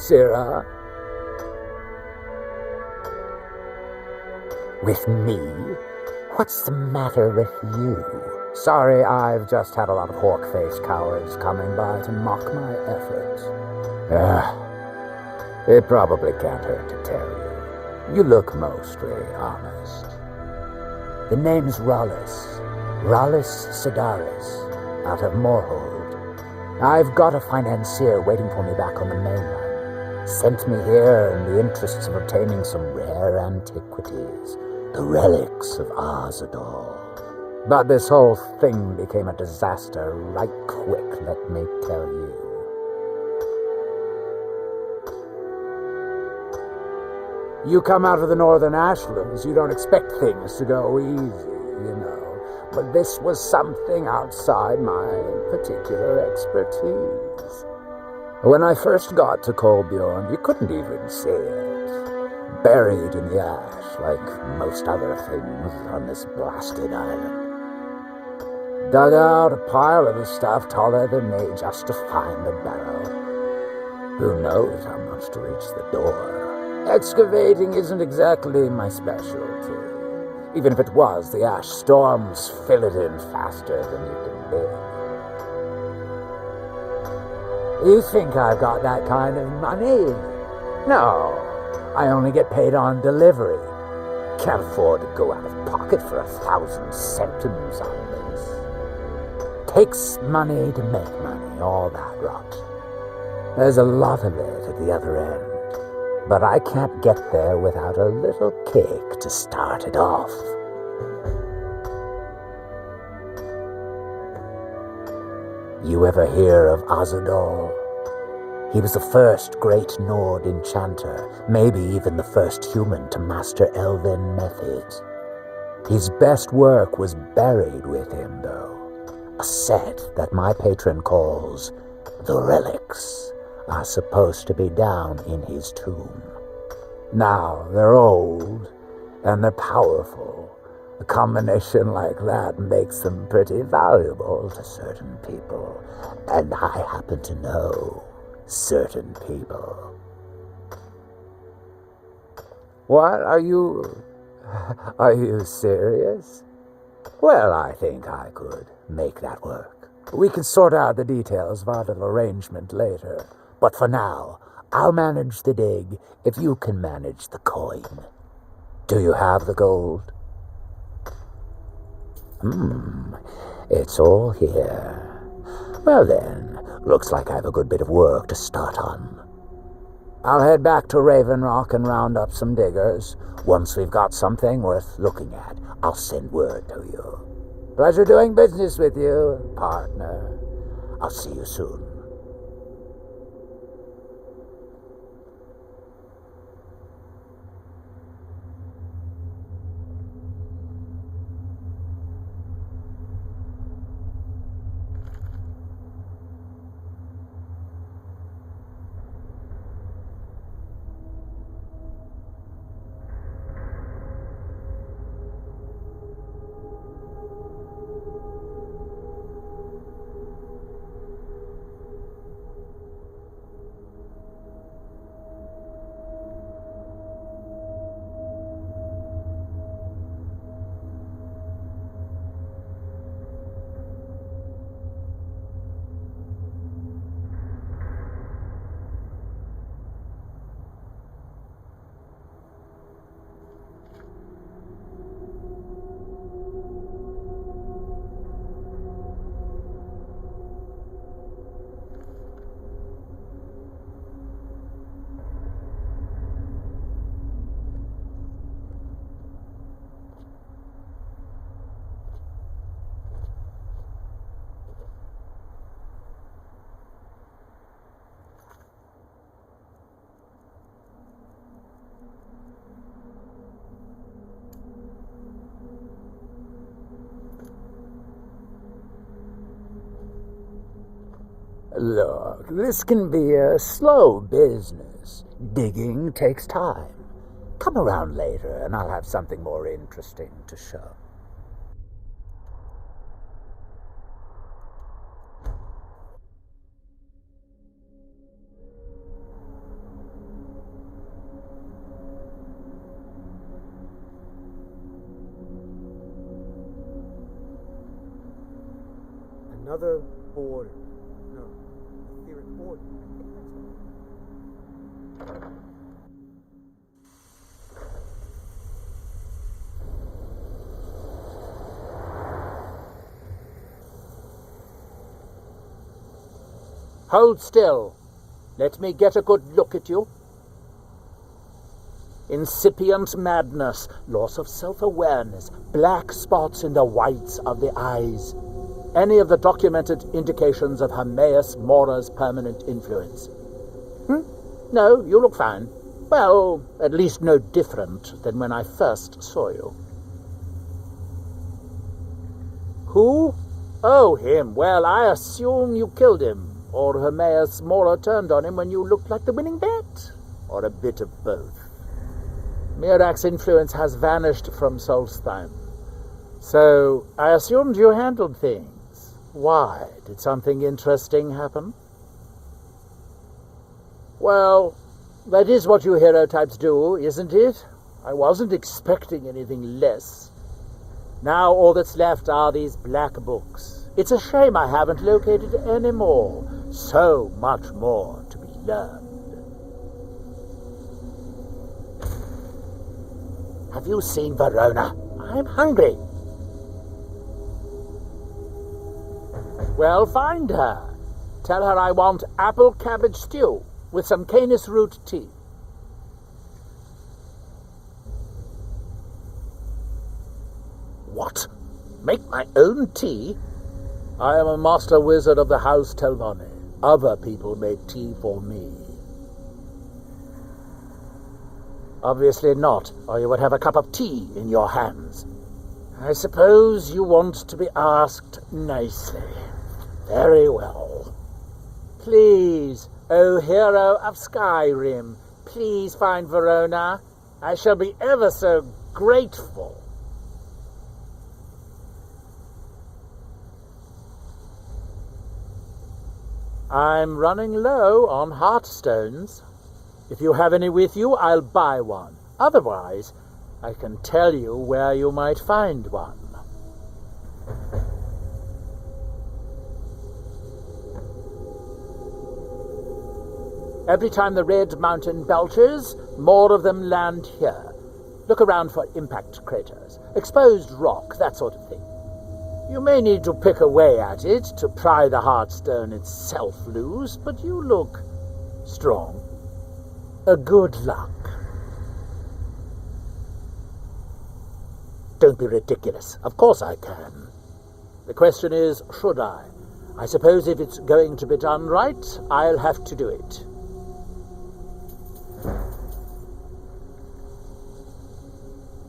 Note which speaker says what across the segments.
Speaker 1: Sirrah? With me? What's the matter with you? Sorry, I've just had a lot of hawk-faced cowards coming by to mock my efforts. It probably can't hurt to tell you. You look mostly honest. The name's Rollis Sedaris, out of Moorhold. I've got a financier waiting for me back on the mainland. Sent me here in the interests of obtaining some rare antiquities, the relics of Azador. But this whole thing became a disaster right quick, let me tell you. You come out of the northern ashlands, you don't expect things to go easy, you know. But this was something outside my particular expertise. When I first got to Kolbjorn, you couldn't even see it. Buried in the ash, like most other things on this blasted island. Dug out a pile of the stuff taller than me just to find the barrel. Who knows how much to reach the door. Excavating isn't exactly my specialty. Even if it was, the ash storms fill it in faster than you can bear. You think I've got that kind of money? No, I only get paid on delivery. Can't afford to go out of pocket for 1,000 centimes on this. Takes money to make money, all that rot. There's a lot of it at the other end. But I can't get there without a little kick to start it off. You ever hear of Azador? He was the first great Nord enchanter, maybe even the first human to master elven methods. His best work was buried with him, though. A set that my patron calls the relics are supposed to be down in his tomb. Now, they're old, and they're powerful. A combination like that makes them pretty valuable to certain people, and I happen to know certain people. What? Are you serious? Well, I think I could make that work. We can sort out the details of our little arrangement later. But for now, I'll manage the dig if you can manage the coin. Do you have the gold? It's all here. Well then, looks like I have a good bit of work to start on. I'll head back to Raven Rock and round up some diggers. Once we've got something worth looking at, I'll send word to you. Pleasure doing business with you, partner. I'll see you soon. Look, this can be a slow business. Digging takes time. Come around later and I'll have something more interesting to show.
Speaker 2: Another board. No. Etheric board. I think that's all.
Speaker 1: Hold still. Let me get a good look at you. Incipient madness, loss of self-awareness, black spots in the whites of the eyes. Any of the documented indications of Hermaeus Mora's permanent influence. No, you look fine. Well, at least no different than when I first saw you. Who? Oh, him. Well, I assume you killed him. Or Hermaeus Mora turned on him when you looked like the winning bet. Or a bit of both. Mirak's influence has vanished from Solstheim. So, I assumed you handled things. Why? Did something interesting happen? Well, that is what you hero types do, isn't it? I wasn't expecting anything less. Now all that's left are these black books. It's a shame I haven't located any more. So much more to be learned. Have you seen Verona? I'm hungry. Well, find her. Tell her I want apple cabbage stew with some canis root tea. What? Make my own tea? I am a master wizard of the House Telvanni. Other people make tea for me. Obviously not, or you would have a cup of tea in your hands. I suppose you want to be asked nicely. Very well. Please, O hero of Skyrim, please find Verona. I shall be ever so grateful. I'm running low on heartstones. If you have any with you, I'll buy one. Otherwise, I can tell you where you might find one. Every time the Red Mountain belches, more of them land here. Look around for impact craters, exposed rock, that sort of thing. You may need to pick away at it to pry the heartstone itself loose, but you look strong. Good luck. Don't be ridiculous. Of course I can. The question is, should I? I suppose if it's going to be done right, I'll have to do it.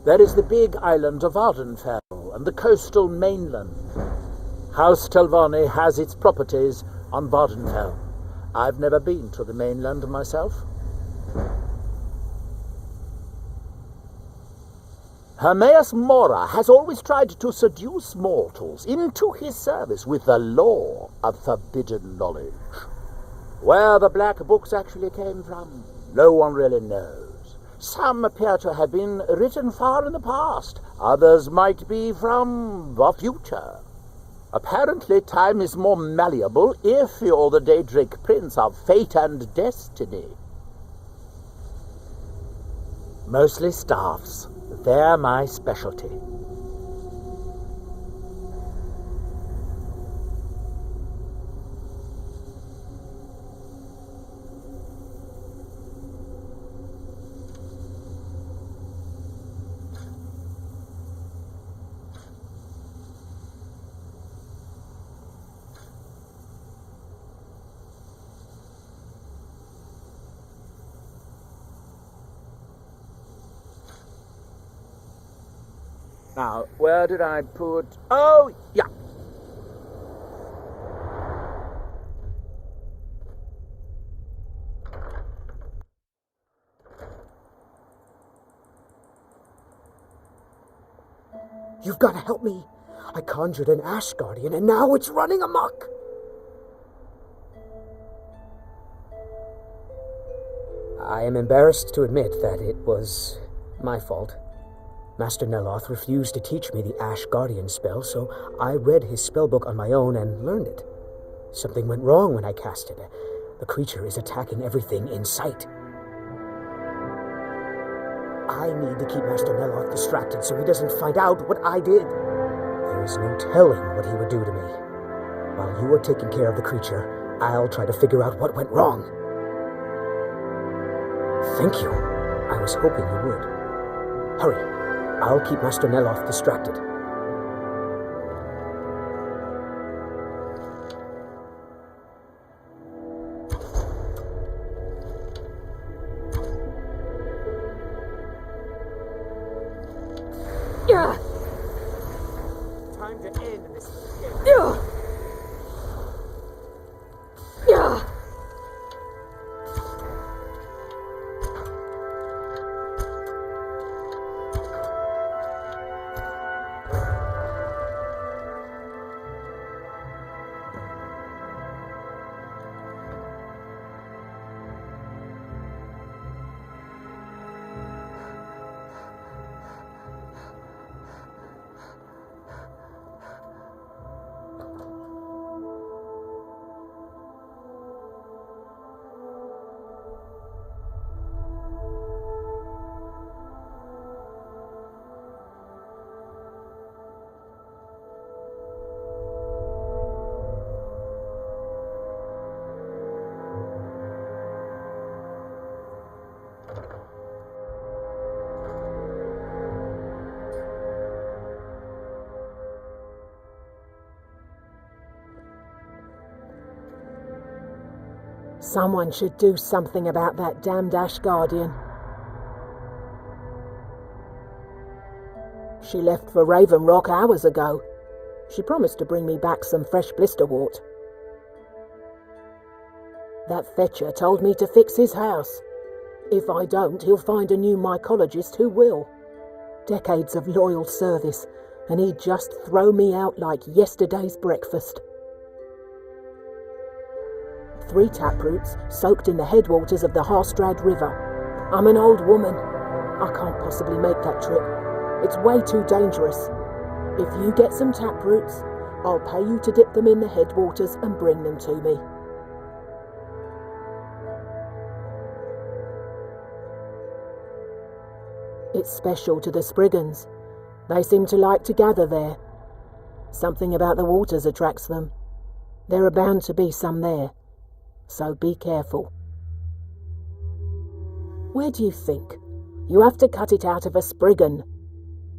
Speaker 1: There is the big island of Ardenfell and the coastal mainland. House Telvanni has its properties on Vardenfell. I've never been to the mainland myself. Hermaeus Mora has always tried to seduce mortals into his service with the lore of forbidden knowledge. Where the black books actually came from, no one really knows. Some appear to have been written far in the past. Others might be from the future. Apparently, time is more malleable if you're the Daedric Prince of Fate and Destiny. Mostly staffs. They're my specialty. Now, where did I put... Oh, yeah.
Speaker 2: You've got to help me. I conjured an Ash Guardian, and now it's running amok. I am embarrassed to admit that it was my fault. Master Neloth refused to teach me the Ash Guardian spell, so I read his spellbook on my own and learned it. Something went wrong when I cast it. The creature is attacking everything in sight. I need to keep Master Neloth distracted so he doesn't find out what I did. There is no telling what he would do to me. While you are taking care of the creature, I'll try to figure out what went wrong. Thank you. I was hoping you would. Hurry. I'll keep Master Neloth distracted. Time to end this game.
Speaker 3: Someone should do something about that damned Ash Guardian. She left for Raven Rock hours ago. She promised to bring me back some fresh blisterwort. That fetcher told me to fix his house. If I don't, he'll find a new mycologist who will. Decades of loyal service, and he'd just throw me out like yesterday's breakfast. 3 taproots soaked in the headwaters of the Harstrad River. I'm an old woman. I can't possibly make that trip. It's way too dangerous. If you get some taproots, I'll pay you to dip them in the headwaters and bring them to me. It's special to the Spriggans. They seem to like to gather there. Something about the waters attracts them. There are bound to be some there. So be careful. Where do you think? You have to cut it out of a Spriggan,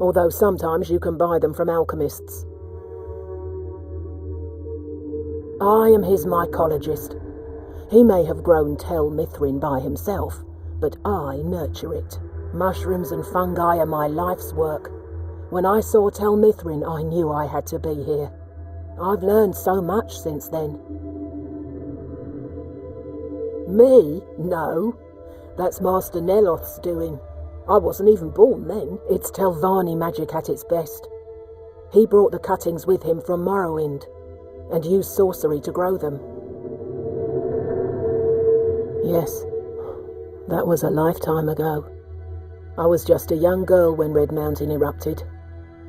Speaker 3: although sometimes you can buy them from alchemists. I am his mycologist. He may have grown Tel Mithrin by himself, but I nurture it. Mushrooms and fungi are my life's work. When I saw Tel Mithrin, I knew I had to be here. I've learned so much since then. Me? No. That's Master Neloth's doing. I wasn't even born then. It's Telvanni magic at its best. He brought the cuttings with him from Morrowind, and used sorcery to grow them. Yes, that was a lifetime ago. I was just a young girl when Red Mountain erupted.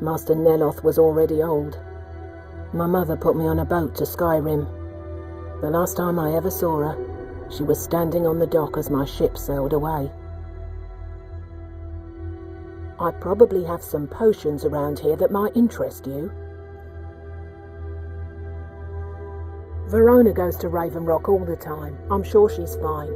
Speaker 3: Master Neloth was already old. My mother put me on a boat to Skyrim. The last time I ever saw her, she was standing on the dock as my ship sailed away. I probably have some potions around here that might interest you. Verona goes to Raven Rock all the time. I'm sure she's fine.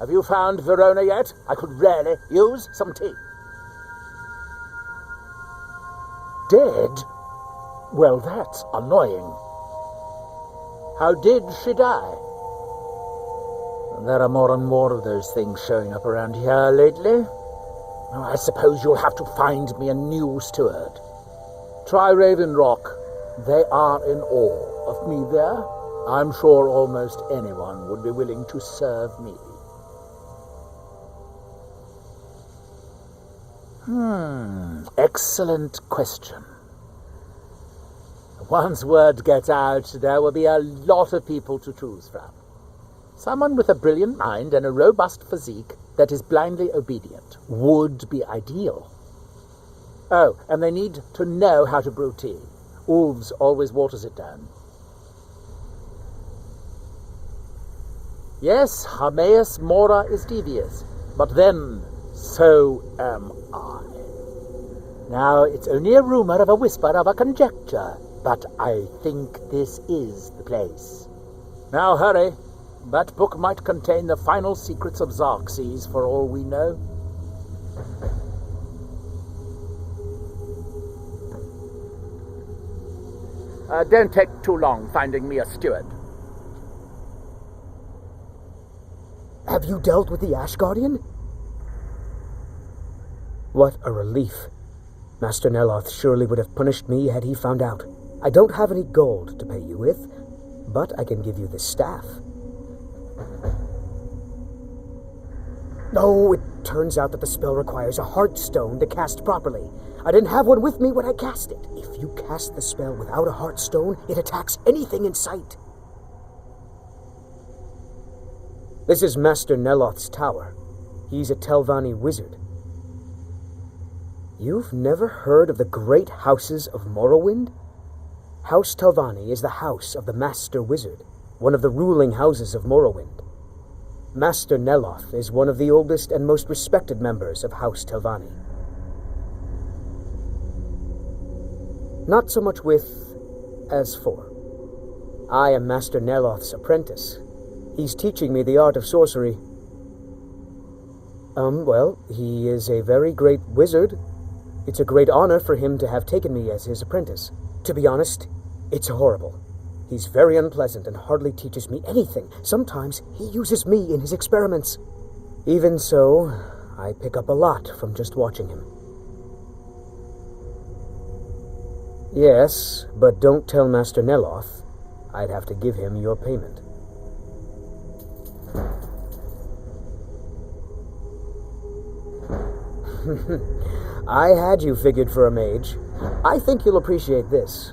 Speaker 1: Have you found Verona yet? I could really use some tea. Dead? Well, that's annoying. How did she die? There are more and more of those things showing up around here lately. I suppose you'll have to find me a new steward. Try Raven Rock. They are in awe of me there. I'm sure almost anyone would be willing to serve me. Excellent question. Once word gets out, there will be a lot of people to choose from. Someone with a brilliant mind and a robust physique that is blindly obedient would be ideal. Oh, and they need to know how to brew tea. Ulves always waters it down. Yes, Hameus Mora is devious, but then so am I. Now, it's only a rumor of a whisper of a conjecture, but I think this is the place. Now hurry. That book might contain the final secrets of Xerxes, for all we know. Don't take too long finding me a steward.
Speaker 2: Have you dealt with the Ash Guardian? What a relief. Master Neloth surely would have punished me had he found out. I don't have any gold to pay you with, but I can give you the staff. Oh, it turns out that the spell requires a heart stone to cast properly. I didn't have one with me when I cast it. If you cast the spell without a heart stone, it attacks anything in sight. This is Master Neloth's tower. He's a Telvanni wizard. You've never heard of the great houses of Morrowind? House Telvanni is the house of the Master Wizard, one of the ruling houses of Morrowind. Master Neloth is one of the oldest and most respected members of House Telvanni. Not so much with as for. I am Master Neloth's apprentice. He's teaching me the art of sorcery. Well, he is a very great wizard. It's a great honor for him to have taken me as his apprentice. To be honest, it's horrible. He's very unpleasant and hardly teaches me anything. Sometimes he uses me in his experiments. Even so, I pick up a lot from just watching him. Yes, but don't tell Master Neloth. I'd have to give him your payment. I had you figured for a mage. I think you'll appreciate this.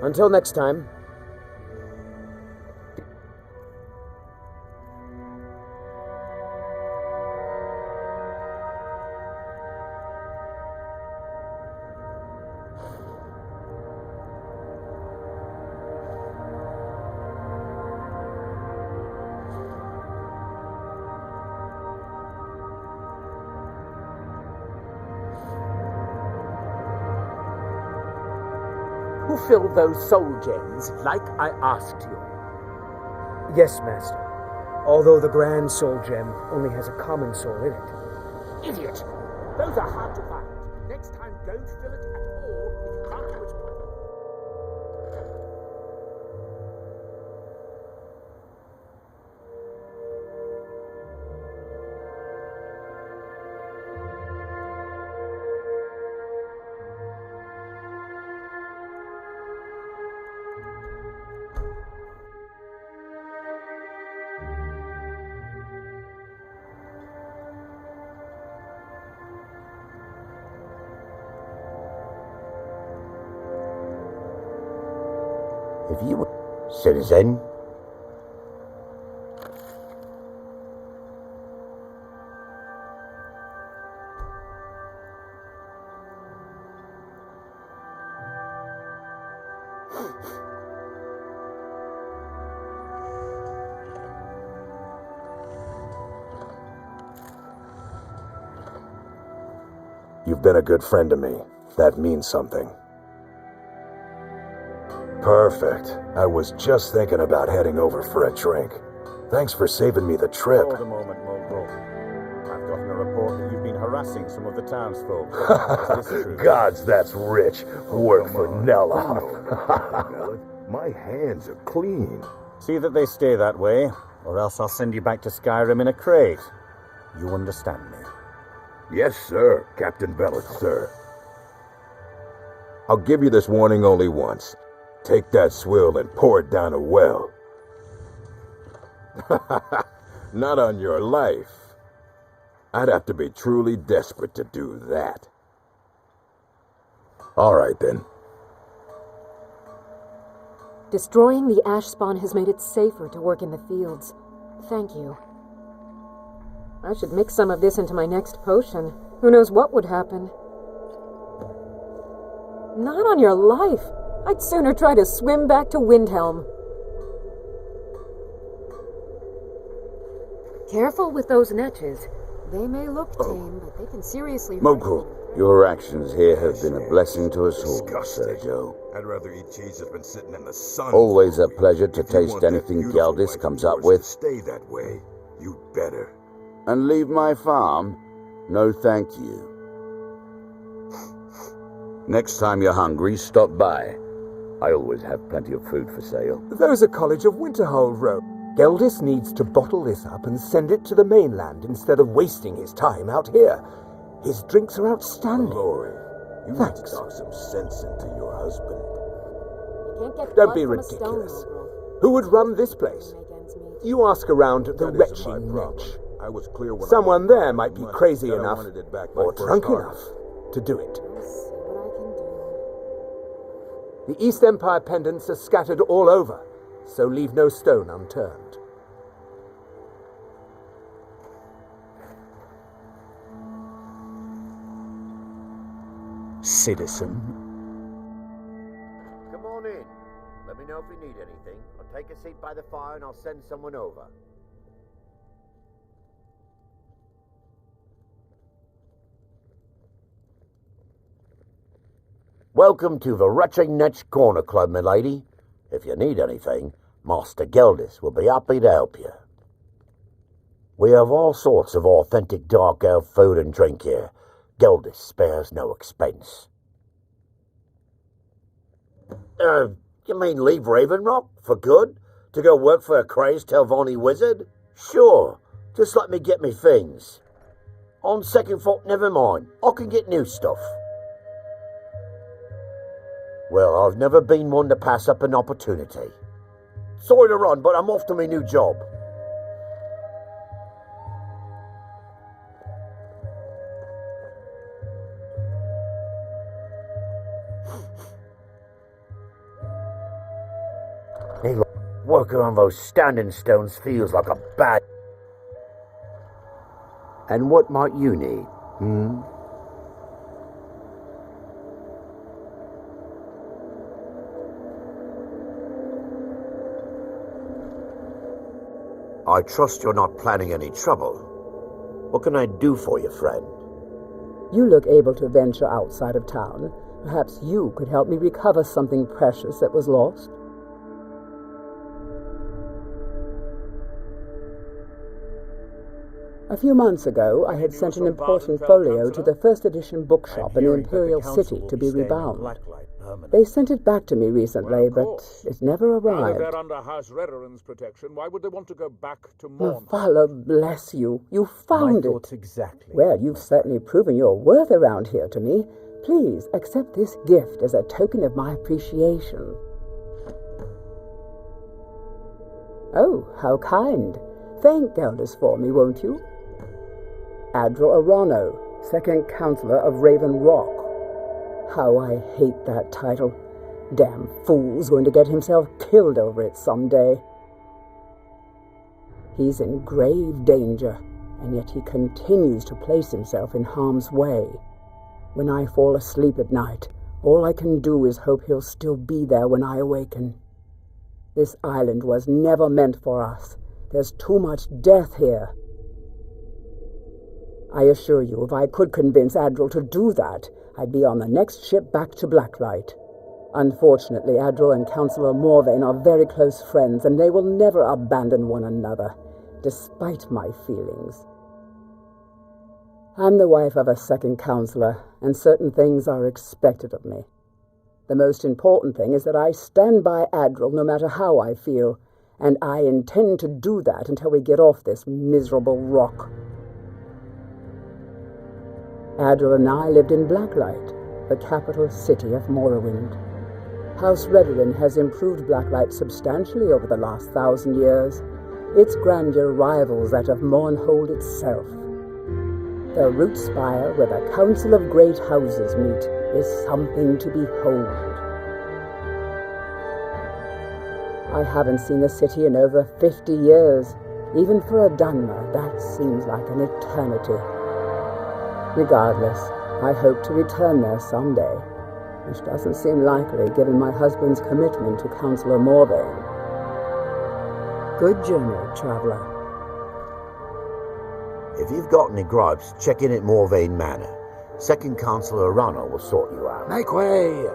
Speaker 2: Until next time.
Speaker 1: Who filled those soul gems like I asked you?
Speaker 2: Yes, Master. Although the Grand Soul Gem only has a common soul in it.
Speaker 1: Idiot! Those are hard to find. Next time, don't fill it at all if you can't do it.
Speaker 4: If you were citizen,
Speaker 5: you've been a good friend to me. That means something. Perfect. I was just thinking about heading over for a drink. Thanks for saving me the trip.
Speaker 6: Hold a moment, Mogul. I've gotten a report that you've been harassing some of the townsfolk. Is this true?
Speaker 5: Gods, that's rich. Work for Nella.
Speaker 4: my hands are clean.
Speaker 6: See that they stay that way, or else I'll send you back to Skyrim in a crate. You understand me?
Speaker 4: Yes, sir, Captain Bellet, sir. I'll give you this warning only once. Take that swill and pour it down a well. Not on your life. I'd have to be truly desperate to do that. All right, then.
Speaker 7: Destroying the ash spawn has made it safer to work in the fields. Thank you. I should mix some of this into my next potion. Who knows what would happen? Not on your life. I'd sooner try to swim back to Windhelm. Careful with those netches. They may look tame, but they can seriously hurt
Speaker 4: Mogul,
Speaker 7: you.
Speaker 4: your actions here have been a blessing to us all,
Speaker 5: Disgusting.
Speaker 4: Sergio.
Speaker 5: I'd rather eat cheese that's been sitting in the sun.
Speaker 4: Always
Speaker 5: for
Speaker 4: a
Speaker 5: week.
Speaker 4: pleasure to
Speaker 5: If you
Speaker 4: taste
Speaker 5: want that
Speaker 4: anything
Speaker 5: beautiful
Speaker 4: Galdis
Speaker 5: wife of
Speaker 4: comes up
Speaker 5: yours
Speaker 4: with.
Speaker 5: to stay that way, you better.
Speaker 4: And leave my farm? No, thank you. Next time you're hungry, stop by. I always have plenty of food for sale.
Speaker 2: There's a College of Winterhold Road. Geldis needs to bottle this up and send it to the mainland instead of wasting his time out here. His drinks are outstanding.
Speaker 5: Lord, you
Speaker 2: Thanks.
Speaker 5: need to talk some sense into your husband.
Speaker 7: You can't get
Speaker 2: Don't
Speaker 7: blood
Speaker 2: be
Speaker 7: from a stone,
Speaker 2: ridiculous.
Speaker 7: Mogul.
Speaker 2: Who would run this place?
Speaker 7: Make ends meet.
Speaker 2: You ask around the
Speaker 5: That isn't my
Speaker 2: retching
Speaker 5: problem.
Speaker 2: wretch.
Speaker 5: I was clear when
Speaker 2: Someone
Speaker 5: I
Speaker 2: there might be
Speaker 5: months
Speaker 2: crazy
Speaker 5: that I
Speaker 2: enough
Speaker 5: wanted it back my
Speaker 2: or
Speaker 5: first
Speaker 2: drunk
Speaker 5: harvest.
Speaker 2: enough to do it.
Speaker 7: I'll see what I can do.
Speaker 2: The East Empire pendants are scattered all over, so leave no stone unturned.
Speaker 6: Citizen.
Speaker 4: Come on in. Let me know if you need anything. I'll take a seat by the fire and I'll send someone over. Welcome to the Retching Netch Corner Club, my lady. If you need anything, Master Geldis will be happy to help you. We have all sorts of authentic dark elf food and drink here. Geldis spares no expense. You mean leave Ravenrock for good? To go work for a crazed Telvanni wizard? Sure, just let me get me things. On second thought, never mind. I can get new stuff. Well, I've never been one to pass up an opportunity. Sorry to run, but I'm off to my new job. Working on those standing stones feels like a bad... And what might you need, I trust you're not planning any trouble. What can I do for you, friend?
Speaker 1: You look able to venture outside of town. Perhaps you could help me recover something precious that was lost. A few months ago, I had sent an important folio to the first edition bookshop in the Imperial City to be rebound. They sent it back to me recently, but it never arrived.
Speaker 8: They're under House Redoran's protection. Why would they want to go back to Morn?
Speaker 1: Father bless you. You found it.
Speaker 6: Exactly.
Speaker 1: Well, you've certainly proven your worth around here to me. Please accept this gift as a token of my appreciation. Oh, how kind. Thank Gelders for me, won't you? Admiral Arano, second counselor of Raven Rock. How I hate that title. Damn fool's going to get himself killed over it someday. He's in grave danger, and yet he continues to place himself in harm's way. When I fall asleep at night, all I can do is hope he'll still be there when I awaken. This island was never meant for us. There's too much death here. I assure you, if I could convince Admiral to do that, I'd be on the next ship back to Blacklight. Unfortunately, Admiral and Councillor Morvain are very close friends, and they will never abandon one another, despite my feelings. I'm the wife of a second counselor, and certain things are expected of me. The most important thing is that I stand by Admiral no matter how I feel, and I intend to do that until we get off this miserable rock. Admiral and I lived in Blacklight, the capital city of Morrowind. House Redoran has improved Blacklight substantially over the last 1,000 years. Its grandeur rivals that of Mournhold itself. The root spire where the Council of Great Houses meet is something to behold. I haven't seen the city in over 50 years. Even for a Dunmer, that seems like an eternity. Regardless, I hope to return there someday, which doesn't seem likely given my husband's commitment to Councillor Morvain. Good journey, traveller.
Speaker 4: If you've got any gripes, check in at Morvain Manor. Second Councillor Arano will sort you out.
Speaker 1: Make way!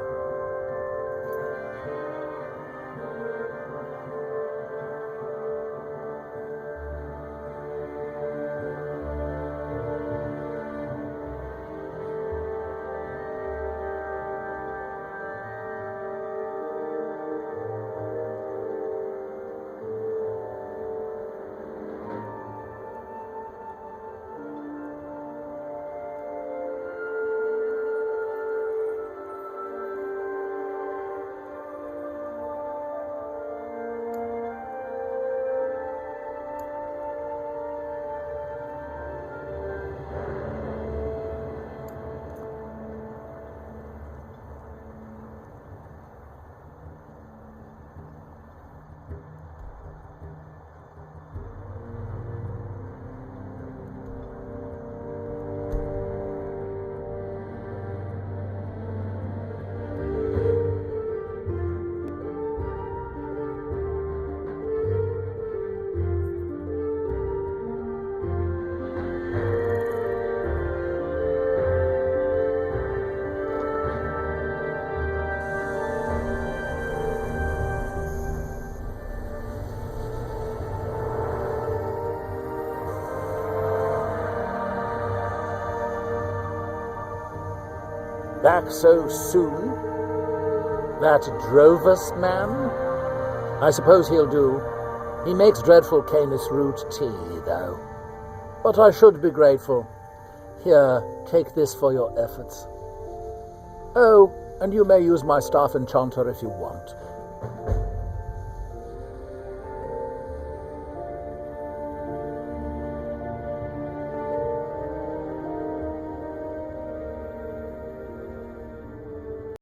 Speaker 8: Back so soon? That Drovust man? I suppose he'll do. He makes dreadful Canis root tea, though. But I should be grateful. Here, take this for your efforts. Oh, and you may use my staff enchanter if you want.